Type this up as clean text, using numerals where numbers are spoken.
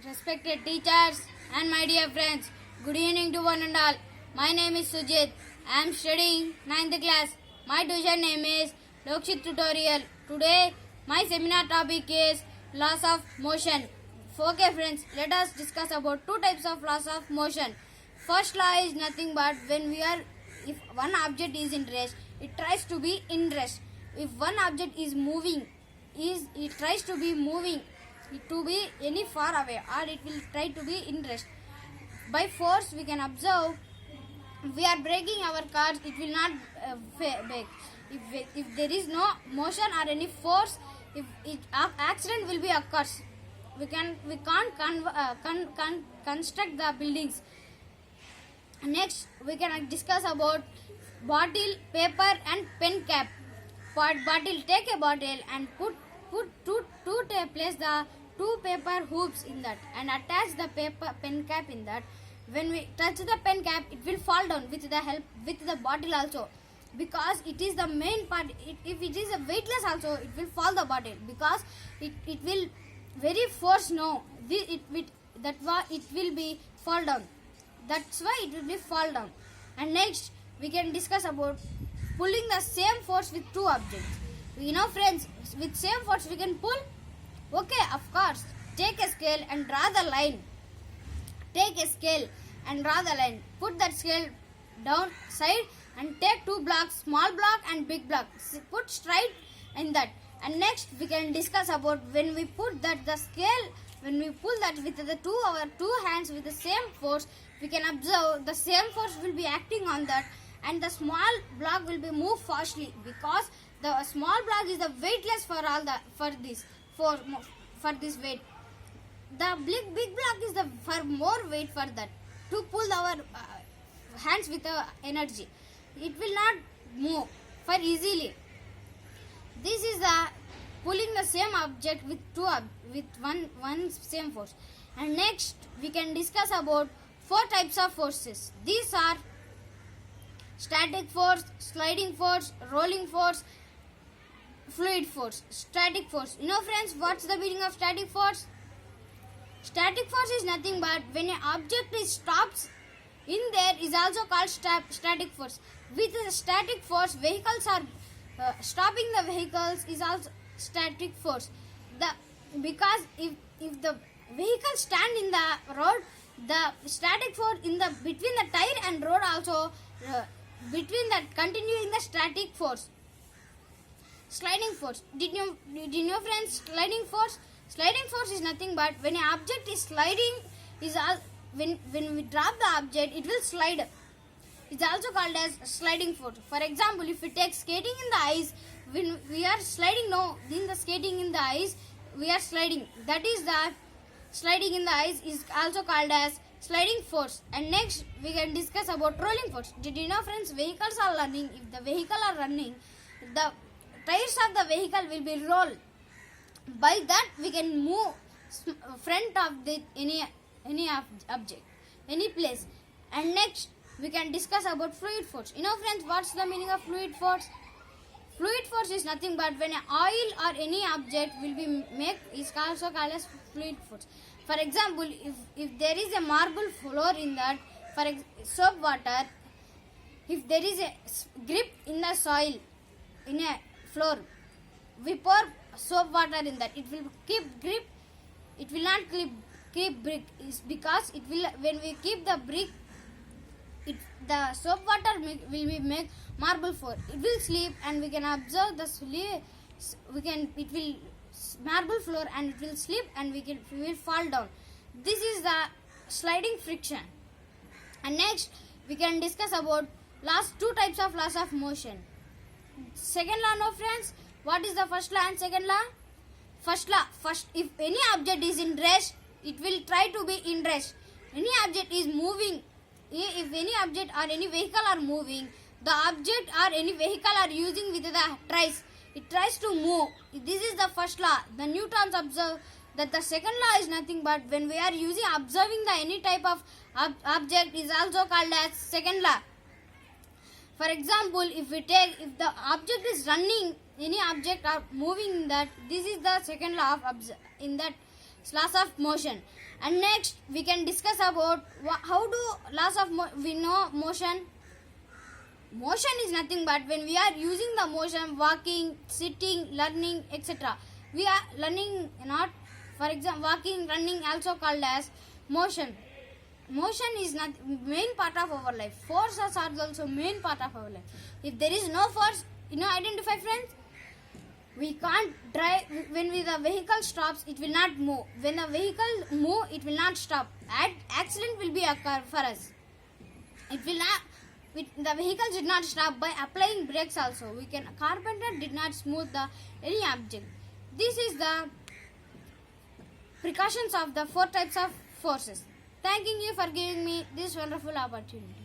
Respected teachers and my dear friends, good evening to one and all. My name is Sujit. I am studying 9th class. My tuition name is Lokshit Tutorial. Today, my seminar topic is laws of motion. Okay friends, let us discuss about two types of laws of motion. First law is nothing but if one object is in rest, it tries to be in rest. If one object is moving, it tries to be moving to be any far away, or it will try to be in rest. By force we can observe, we are breaking our cars, it will not break. If there is no motion or any force, if accident will be occurs. We can't construct the buildings. Next we can discuss about bottle, paper and pen cap. Bottle, take a bottle and place the two paper hoops in that and attach the pen cap in that. When we touch the pen cap, it will fall down with the bottle also, because it is the main part. If it is a weightless also, it will fall the bottle, because it will very force it will be fall down. That's why it will be fall down. And next we can discuss about pulling the same force with two objects. Friends, with same force we can pull. Okay, of course. Take a scale and draw the line. Take a scale and draw the line. Put that scale down side and take two blocks, small block and big block. Put straight in that. And next we can discuss about when we put the scale, when we pull that with our two hands with the same force, we can observe the same force will be acting on that, and the small block will be moved fastly, because the small block is the weightless for this weight. The big block is for more weight for that, to pull our hands with the energy. It will not move for easily. This is the pulling the same object with one same force. And next we can discuss about four types of forces. These are static force, sliding force, rolling force, fluid force. Static force. Friends, what's the meaning of static force? Static force is nothing but when an object stops in there is also called static force. With the static force, vehicles are stopping the vehicles is also static force. Because if the vehicle stand in the road, the static force in the between the tire and road also between that continuing the static force. Sliding force. Did you know friends, sliding force? Sliding force is nothing but when an object is sliding when we drop the object, it will slide. It's also called as sliding force. For example, if we take skating in the ice, when we are sliding in the skating in the ice, we are sliding. That is the sliding in the ice is also called as sliding force. And next we can discuss about rolling force. Did you know friends, vehicles are running. If the vehicle are running, the tires of the vehicle will be rolled. By that we can move front of any object, any place. And next we can discuss about fluid force. Friends, what's the meaning of fluid force? Fluid force is nothing but when an oil or any object will be is also called as fluid force. For example, if there is a marble floor in that, for soap water, if there is a grip in the soil, in a floor, we pour soap water in that, it will keep grip. It will not keep brick. Is because it will, when we keep the brick, the soap water will make marble floor. It will slip and we can observe the slip. It will marble floor and it will slip and we will fall down. This is the sliding friction. And next we can discuss about two types of laws of motion. Second law, friends. What is the first law and second law? First law, if any object is in rest, it will try to be in rest. Any object is moving. If any object or any vehicle are moving, the object or any vehicle are using with it tries to move. This is the first law. The Newton's observed that the second law is nothing but when we are observing any type of object is also called as second law. For example, if the object is running, any object are moving, that this is the second law of in that laws of motion. And next we can discuss about how do laws of we know motion. Motion is nothing but when we are using the motion, walking, sitting, learning, etc. We are learning, not, for example, walking, running, also called as motion. Motion is not main part of our life. Forces are also main part of our life. If there is no force, identify friends. We can't drive. When the vehicle stops, it will not move. When the vehicle move, it will not stop. Accident will be occur for us. It will not. The vehicle did not stop by applying brakes. Also, carpenter did not smooth any object. This is the precautions of the 4 types of forces. Thanking you for giving me this wonderful opportunity.